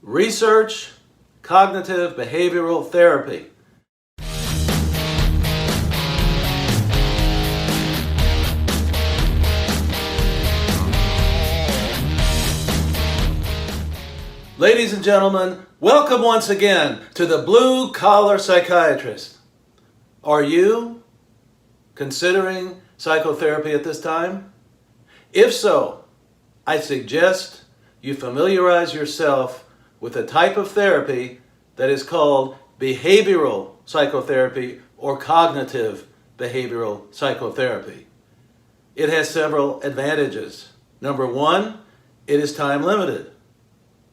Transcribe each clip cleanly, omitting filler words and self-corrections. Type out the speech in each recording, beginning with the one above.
research cognitive behavioral therapy. Ladies and gentlemen, welcome once again to the Blue Collar Psychiatrist. Are you considering psychotherapy at this time? If so, I suggest you familiarize yourself with a type of therapy that is called behavioral psychotherapy or cognitive behavioral psychotherapy. It has several advantages. Number one, it is time limited.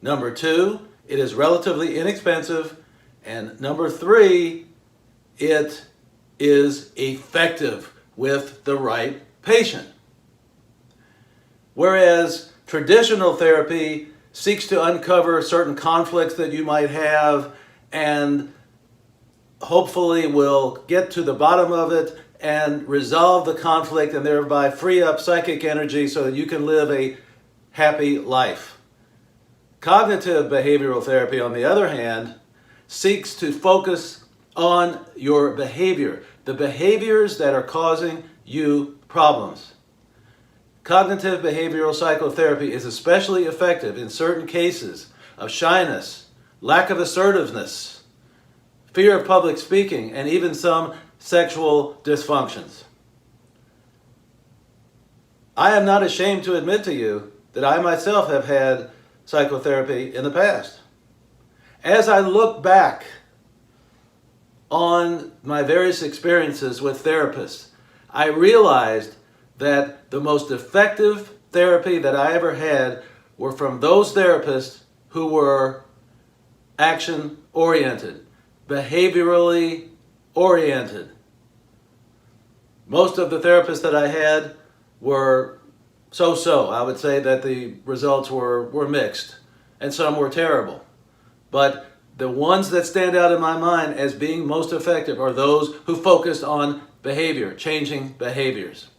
Number two, it is relatively inexpensive. And number three, it is effective with the right patient. Whereas traditional therapy seeks to uncover certain conflicts that you might have and hopefully will get to the bottom of it and resolve the conflict and thereby free up psychic energy so that you can live a happy life. Cognitive behavioral therapy, on the other hand, seeks to focus on your behavior, the behaviors that are causing you problems. Cognitive behavioral psychotherapy is especially effective in certain cases of shyness, lack of assertiveness, fear of public speaking, and even some sexual dysfunctions. I am not ashamed to admit to you that I myself have had psychotherapy in the past. As I look back on my various experiences with therapists, I realized that the most effective therapy that I ever had were from those therapists who were action-oriented, behaviorally oriented. Most of the therapists that I had were so-so. I would say that the results were mixed, and some were terrible. But the ones that stand out in my mind as being most effective are those who focused on behavior, changing behaviors.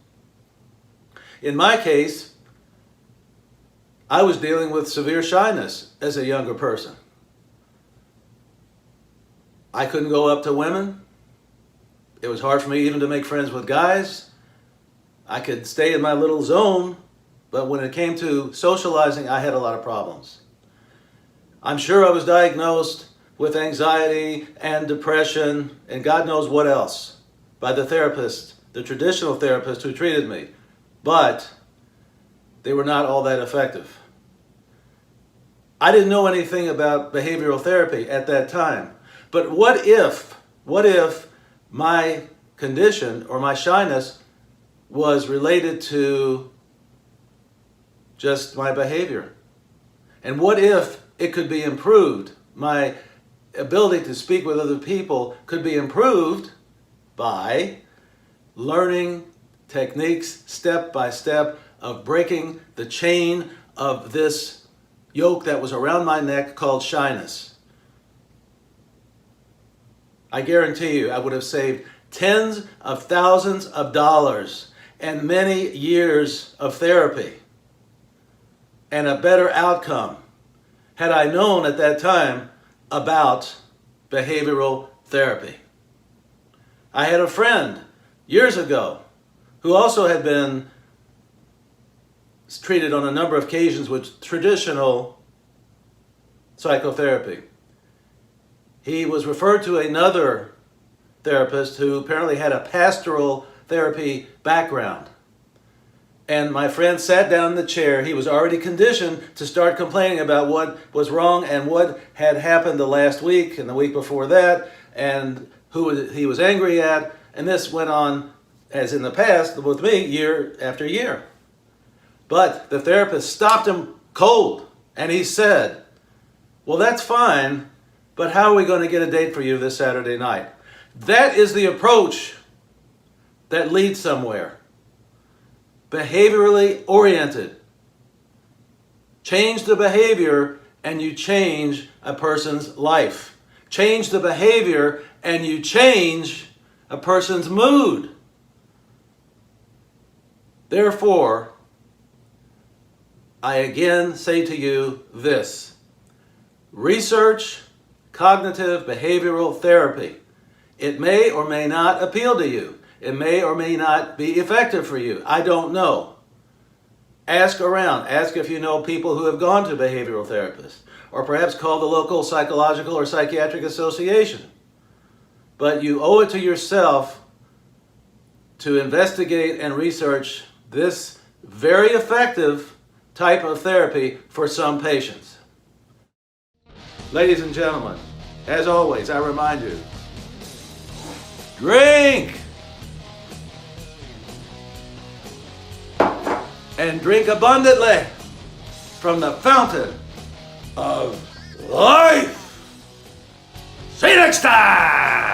In my case, I was dealing with severe shyness as a younger person. I couldn't go up to women. It was hard for me even to make friends with guys. I could stay in my little zone, but when it came to socializing, I had a lot of problems. I'm sure I was diagnosed with anxiety and depression and God knows what else by the therapist, the traditional therapist who treated me, but they were not all that effective. I didn't know anything about behavioral therapy at that time, but what if my condition or my shyness was related to just my behavior? And what if it could be improved? My ability to speak with other people could be improved by learning techniques step by step of breaking the chain of this yoke that was around my neck called shyness. I guarantee you I would have saved tens of thousands of dollars and many years of therapy and a better outcome had I known at that time about behavioral therapy. I had a friend years ago who also had been treated on a number of occasions with traditional psychotherapy. He was referred to another therapist who apparently had a pastoral therapy background. And my friend sat down in the chair. He was already conditioned to start complaining about what was wrong and what had happened the last week and the week before that and who he was angry at. And this went on, as in the past, with me, year after year. But the therapist stopped him cold and he said, "Well, that's fine, but how are we going to get a date for you this Saturday night?" That is the approach that leads somewhere. Behaviorally oriented. Change the behavior and you change a person's life. Change the behavior and you change a person's mood. Therefore, I again say to you this: research cognitive behavioral therapy. It may or may not appeal to you. It may or may not be effective for you. I don't know. Ask around. Ask if you know people who have gone to behavioral therapists, or perhaps call the local psychological or psychiatric association. But you owe it to yourself to investigate and research this very effective type of therapy for some patients. Ladies and gentlemen, as always, I remind you, drink! And drink abundantly from the fountain of life. See you next time!